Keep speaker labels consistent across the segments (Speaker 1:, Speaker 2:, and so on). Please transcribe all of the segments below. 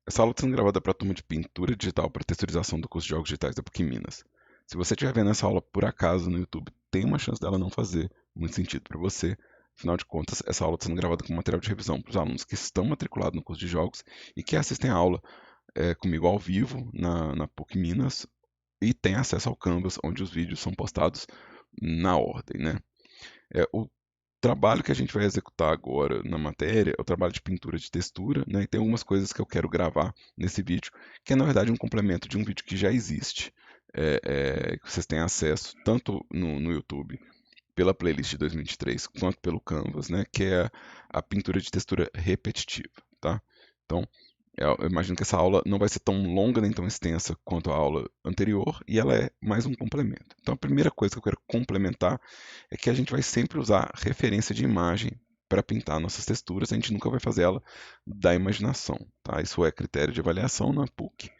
Speaker 1: Essa aula está sendo gravada para a turma de pintura digital para texturização do curso de jogos digitais da PUC Minas. Se você estiver vendo essa aula por acaso no YouTube, tem uma chance dela não fazer muito sentido para você. Afinal de contas, essa aula está sendo gravada com material de revisão para os alunos que estão matriculados no curso de jogos e que assistem a aula comigo ao vivo na PUC Minas e têm acesso ao Canvas, onde os vídeos são postados na ordem, né? O trabalho que a gente vai executar agora na matéria é o trabalho de pintura de textura, né? E tem algumas coisas que eu quero gravar nesse vídeo, que é na verdade um complemento de um vídeo que já existe, que vocês têm acesso tanto no YouTube pela playlist de 2023 quanto pelo Canvas, né? Que é a pintura de textura repetitiva, tá? Então, eu imagino que essa aula não vai ser tão longa nem tão extensa quanto a aula anterior e ela é mais um complemento. Então, a primeira coisa que eu quero complementar é que a gente vai sempre usar referência de imagem para pintar nossas texturas, a gente nunca vai fazer ela da imaginação, tá? Isso é critério de avaliação na PUC,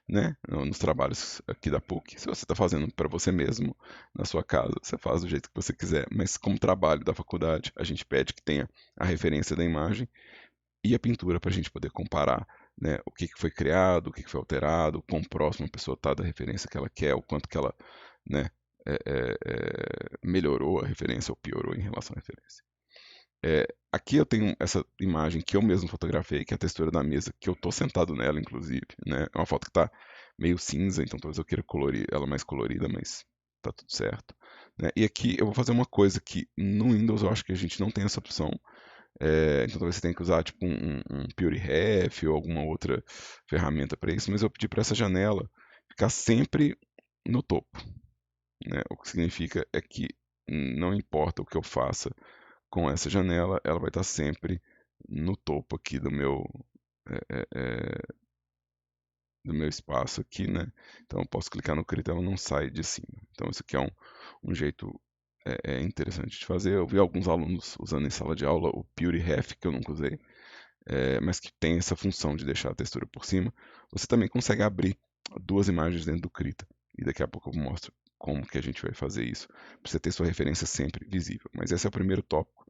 Speaker 1: né? Nos trabalhos aqui da PUC. Se você está fazendo para você mesmo, na sua casa, você faz do jeito que você quiser, mas como trabalho da faculdade, a gente pede que tenha a referência da imagem e a pintura para a gente poder comparar, né, o que foi criado, o que foi alterado, o quão próximo a pessoa está da referência que ela quer, o quanto que ela, né, melhorou a referência ou piorou em relação à referência. Aqui eu tenho essa imagem que eu mesmo fotografei, que é a textura da mesa, que eu estou sentado nela, inclusive, né? É uma foto que está meio cinza, então talvez eu queira colorir ela mais colorida, mas tá tudo certo, né? E aqui eu vou fazer uma coisa que no Windows eu acho que a gente não tem essa opção, então talvez você tenha que usar tipo um PureRef ou alguma outra ferramenta para isso, mas eu pedi para essa janela ficar sempre no topo, né? O que significa é que não importa o que eu faça com essa janela, ela vai estar sempre no topo aqui do meu espaço aqui, né? Então eu posso clicar no Krita, ela não sai de cima. Então isso aqui é um jeito interessante de fazer. Eu vi alguns alunos usando em sala de aula o PureRef, que eu nunca usei, mas que tem essa função de deixar a textura por cima. Você também consegue abrir duas imagens dentro do Krita. E daqui a pouco eu mostro como que a gente vai fazer isso, para você ter sua referência sempre visível. Mas esse é o primeiro tópico.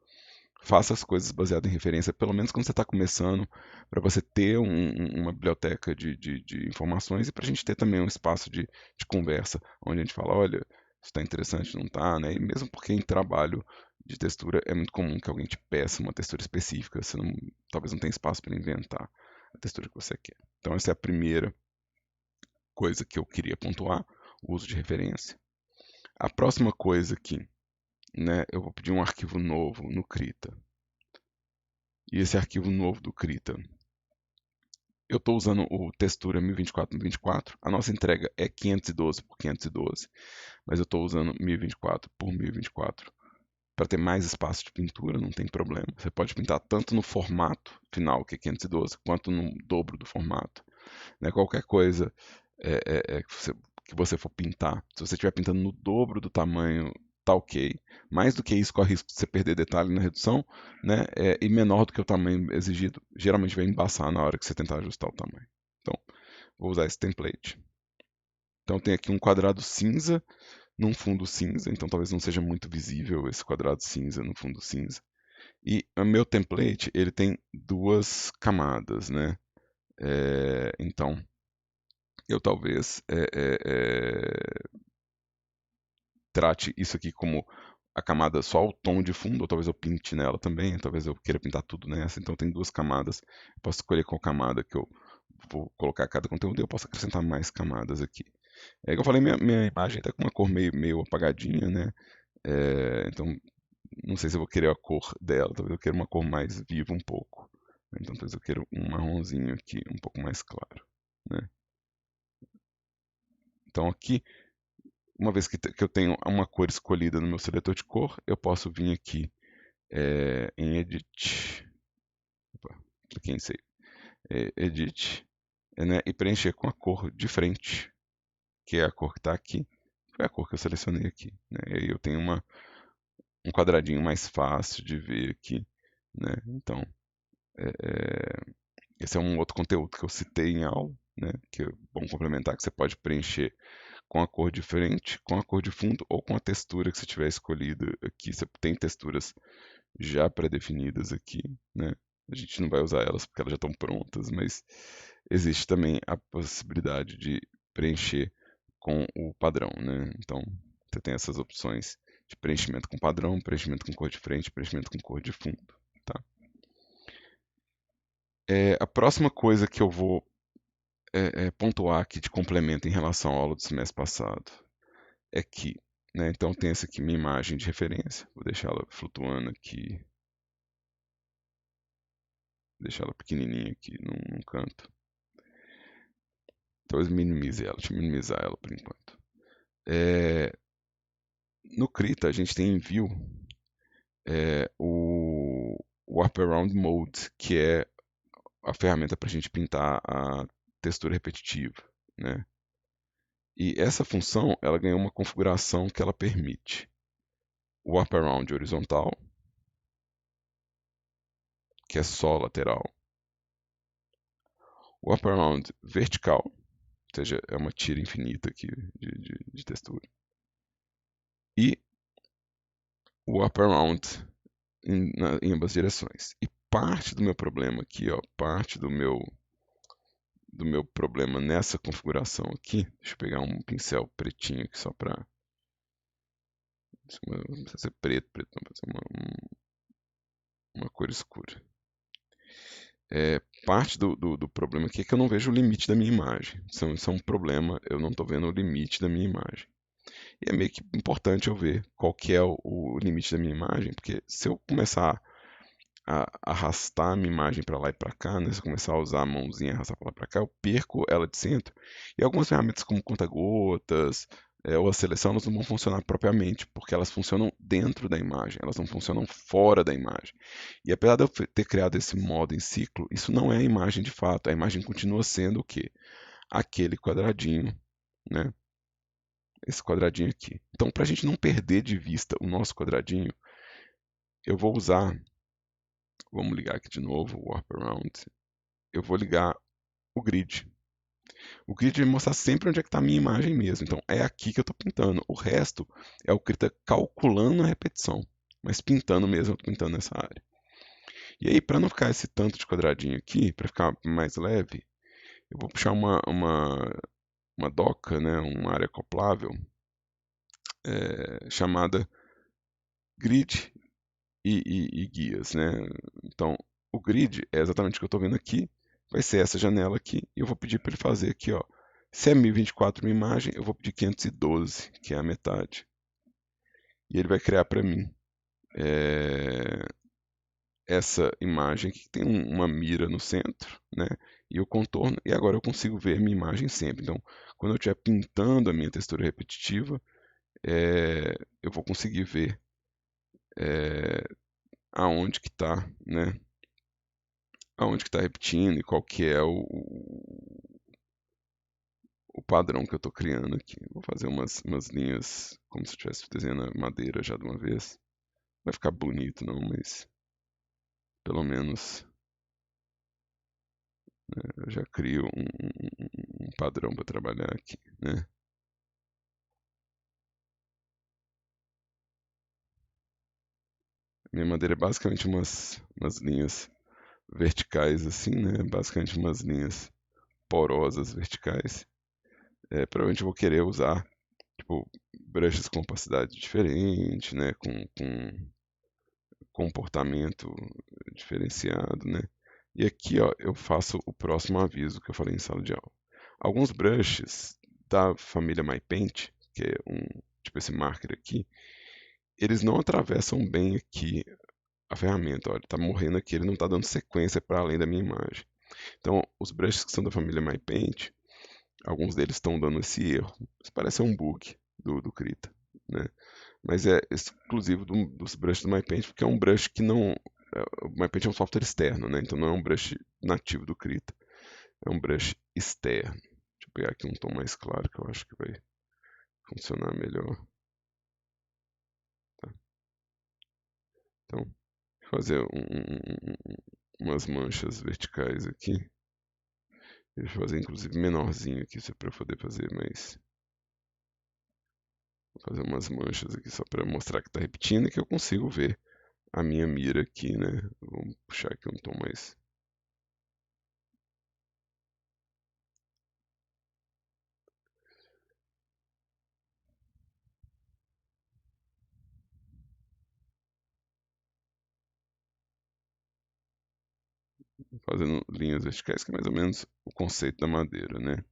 Speaker 1: Faça as coisas baseadas em referência, pelo menos quando você está começando, para você ter uma biblioteca de informações e para a gente ter também um espaço de conversa, onde a gente fala, olha, isso está interessante, não está, né? E mesmo porque em trabalho de textura é muito comum que alguém te peça uma textura específica, você não, talvez não tenha espaço para inventar a textura que você quer. Então essa é a primeira coisa que eu queria pontuar, o uso de referência. A próxima coisa aqui, né, eu vou pedir um arquivo novo no Krita. E esse arquivo novo do Krita, eu estou usando o textura 1024 por 1024. A nossa entrega é 512 por 512, mas eu estou usando 1024 por 1024 para ter mais espaço de pintura, não tem problema. Você pode pintar tanto no formato final, que é 512, quanto no dobro do formato, né? Qualquer coisa que você for pintar, se você estiver pintando no dobro do tamanho, tá ok. Mais do que isso, corre risco de você perder detalhe na redução, né? E menor do que o tamanho exigido, geralmente vai embaçar na hora que você tentar ajustar o tamanho. Então, vou usar esse template. Então, tem aqui um quadrado cinza num fundo cinza, então talvez não seja muito visível esse quadrado cinza no fundo cinza. E o meu template, ele tem duas camadas, né? Então, eu talvez trate isso aqui como a camada só o tom de fundo, ou talvez eu pinte nela também, talvez eu queira pintar tudo nessa. Então tem duas camadas. Eu posso escolher qual camada que eu vou colocar cada conteúdo e eu posso acrescentar mais camadas aqui. É igual eu falei, minha imagem está com uma cor meio apagadinha, né? Então não sei se eu vou querer a cor dela, talvez eu queira uma cor mais viva um pouco. Então talvez eu queira um marronzinho aqui, um pouco mais claro, né? Então aqui uma vez que eu tenho uma cor escolhida no meu seletor de cor, eu posso vir aqui em Edit, opa, cliquei em Save, Edit, né, e preencher com a cor de frente, que é a cor que está aqui, foi a cor que eu selecionei aqui. Né, e aí eu tenho um quadradinho mais fácil de ver aqui. Né, então, esse é um outro conteúdo que eu citei em aula, né, que é bom complementar, que você pode preencher com a cor de frente, com a cor de fundo ou com a textura que você tiver escolhido aqui. Você tem texturas já pré-definidas aqui, né? A gente não vai usar elas porque elas já estão prontas, mas existe também a possibilidade de preencher com o padrão, né? Então, você tem essas opções de preenchimento com padrão, preenchimento com cor de frente, preenchimento com cor de fundo, tá? A próxima coisa que eu vou pontuar aqui de complemento em relação à aula do semestre passado é que, né, então tem essa aqui minha imagem de referência, vou deixar ela flutuando aqui, deixar ela pequenininha aqui num canto. Talvez minimize ela, deixa eu minimizar ela por enquanto. No Krita a gente tem em View o Wraparound Mode, que é a ferramenta para a gente pintar a textura repetitiva, né? E essa função ela ganhou uma configuração que ela permite o Wraparound horizontal, que é só lateral, o Wraparound vertical, ou seja, é uma tira infinita aqui de textura, e o Wraparound em ambas direções. E parte do meu problema aqui, ó, parte do meu problema nessa configuração aqui, deixa eu pegar um pincel pretinho aqui só para, não precisa ser preto, não, pode ser uma cor escura. Parte do problema aqui é que eu não vejo o limite da minha imagem. Isso é um problema, eu não estou vendo o limite da minha imagem. E é meio que importante eu ver qual que é o limite da minha imagem, porque se eu começar a arrastar a minha imagem para lá e para cá, né? Se eu começar a usar a mãozinha e arrastar para lá e para cá, eu perco ela de centro. E algumas ferramentas como conta-gotas ou a seleção, elas não vão funcionar propriamente, porque elas funcionam dentro da imagem, elas não funcionam fora da imagem. E apesar de eu ter criado esse modo em ciclo, isso não é a imagem de fato. A imagem continua sendo o quê? Aquele quadradinho, né? Esse quadradinho aqui. Então, para a gente não perder de vista o nosso quadradinho, eu vou usar. Vamos ligar aqui de novo o Warp Around. Eu vou ligar o grid. O grid vai mostrar sempre onde é que está a minha imagem mesmo. Então, é aqui que eu estou pintando. O resto é o que está calculando a repetição. Mas pintando mesmo, eu estou pintando nessa área. E aí, para não ficar esse tanto de quadradinho aqui, para ficar mais leve, eu vou puxar uma doca, né, uma área acoplável, chamada grid e guias, né? Então, o grid é exatamente o que eu estou vendo aqui. Vai ser essa janela aqui. E eu vou pedir para ele fazer aqui, ó. Se é 1024 uma imagem, eu vou pedir 512, que é a metade. E ele vai criar para mim essa imagem que tem uma mira no centro, né? E o contorno. E agora eu consigo ver a minha imagem sempre. Então, quando eu estiver pintando a minha textura repetitiva, eu vou conseguir ver aonde que está, né? Aonde que está repetindo e qual que é o padrão que eu estou criando aqui. Vou fazer umas linhas como se eu estivesse desenhando a madeira já de uma vez. Vai ficar bonito não, mas pelo menos eu já crio um padrão para trabalhar aqui, né? Minha madeira é basicamente umas linhas verticais assim, né? Basicamente umas linhas porosas verticais. Provavelmente eu vou querer usar tipo brushes com opacidade diferente, né? Com comportamento diferenciado, né? E aqui, ó, eu faço o próximo aviso que eu falei em sala de aula. Alguns brushes da família MyPaint, que é tipo esse marker aqui, eles não atravessam bem aqui a ferramenta. Olha, ele está morrendo aqui, ele não está dando sequência para além da minha imagem. Então, os brushes que são da família MyPaint, alguns deles estão dando esse erro. Isso parece um bug do Krita, né? Mas é exclusivo dos brushes do MyPaint, porque é um brush que não. O MyPaint é um software externo, né? Então não é um brush nativo do Krita. É um brush externo. Deixa eu pegar aqui um tom mais claro que eu acho que vai funcionar melhor. Tá? Então, vou fazer umas manchas verticais aqui. Deixa eu fazer inclusive menorzinho aqui, para eu poder fazer mais. Vou fazer umas manchas aqui só para mostrar que está repetindo e que eu consigo ver a minha mira aqui, né? Vamos puxar aqui um tom mais fazendo linhas verticais, que é mais ou menos o conceito da madeira, né?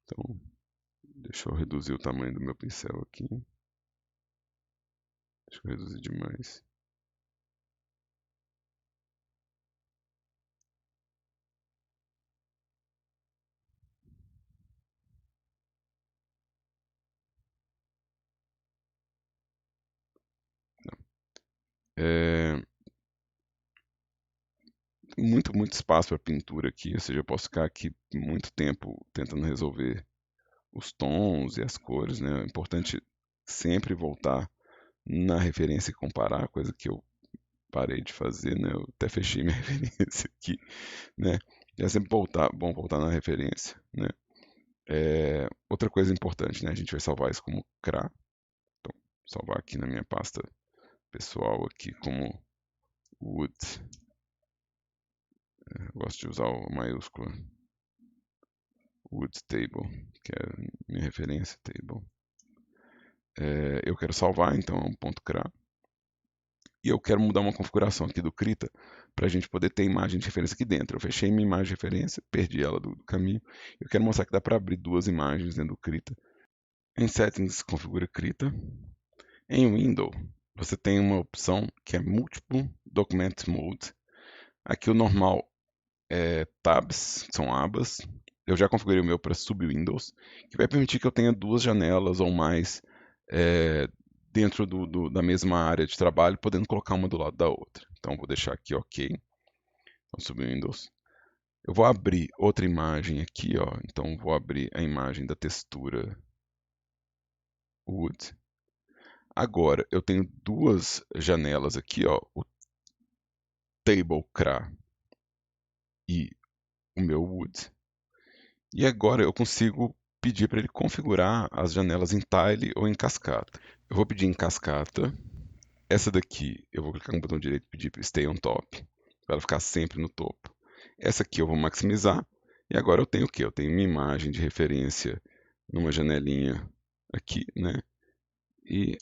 Speaker 1: Então, deixa eu reduzir o tamanho do meu pincel aqui. Deixa eu reduzir demais. É, muito espaço para pintura aqui, ou seja, eu posso ficar aqui muito tempo tentando resolver os tons e as cores, né? É importante sempre voltar na referência e comparar, coisa que eu parei de fazer, né? Eu até fechei minha referência aqui, né? É sempre bom voltar na referência, né? Outra coisa importante, né? A gente vai salvar isso como CRA, então salvar aqui na minha pasta pessoal aqui como Wood. Eu gosto de usar o maiúsculo Wood Table, que é a minha referência table. Eu quero salvar, então é um ponto .cra. E eu quero mudar uma configuração aqui do Krita para a gente poder ter imagem de referência aqui dentro. Eu fechei minha imagem de referência, perdi ela do caminho. Eu quero mostrar que dá para abrir duas imagens dentro do Krita. Em Settings, configura Krita. Em Window, você tem uma opção que é Multiple Document Mode. Aqui o normal é Tabs, são abas. Eu já configurei o meu para Sub-Windows, que vai permitir que eu tenha duas janelas ou mais é, dentro da mesma área de trabalho, podendo colocar uma do lado da outra. Então, vou deixar aqui OK. Então, Sub-Windows. Eu vou abrir outra imagem aqui, ó. Então, vou abrir a imagem da textura Wood. Agora, eu tenho duas janelas aqui, ó, o Table CRA e o meu Wood. E agora eu consigo pedir para ele configurar as janelas em Tile ou em cascata. Eu vou pedir em cascata. Essa daqui eu vou clicar no botão direito e pedir para Stay on Top, para ela ficar sempre no topo. Essa aqui eu vou maximizar. E agora eu tenho o quê? Eu tenho minha imagem de referência numa janelinha aqui, né? E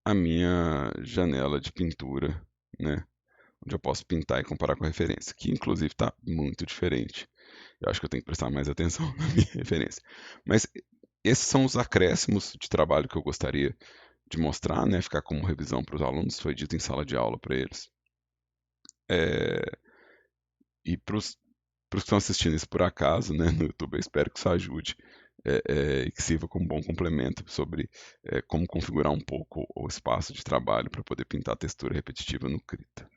Speaker 1: a minha janela de pintura, né? Onde eu posso pintar e comparar com a referência, que inclusive está muito diferente. Eu acho que eu tenho que prestar mais atenção na minha referência. Mas esses são os acréscimos de trabalho que eu gostaria de mostrar, né? Ficar como revisão para os alunos, foi dito em sala de aula para eles. E para os que estão assistindo isso por acaso, né, no YouTube, eu espero que isso ajude e que sirva como um bom complemento sobre como configurar um pouco o espaço de trabalho para poder pintar a textura repetitiva no Krita.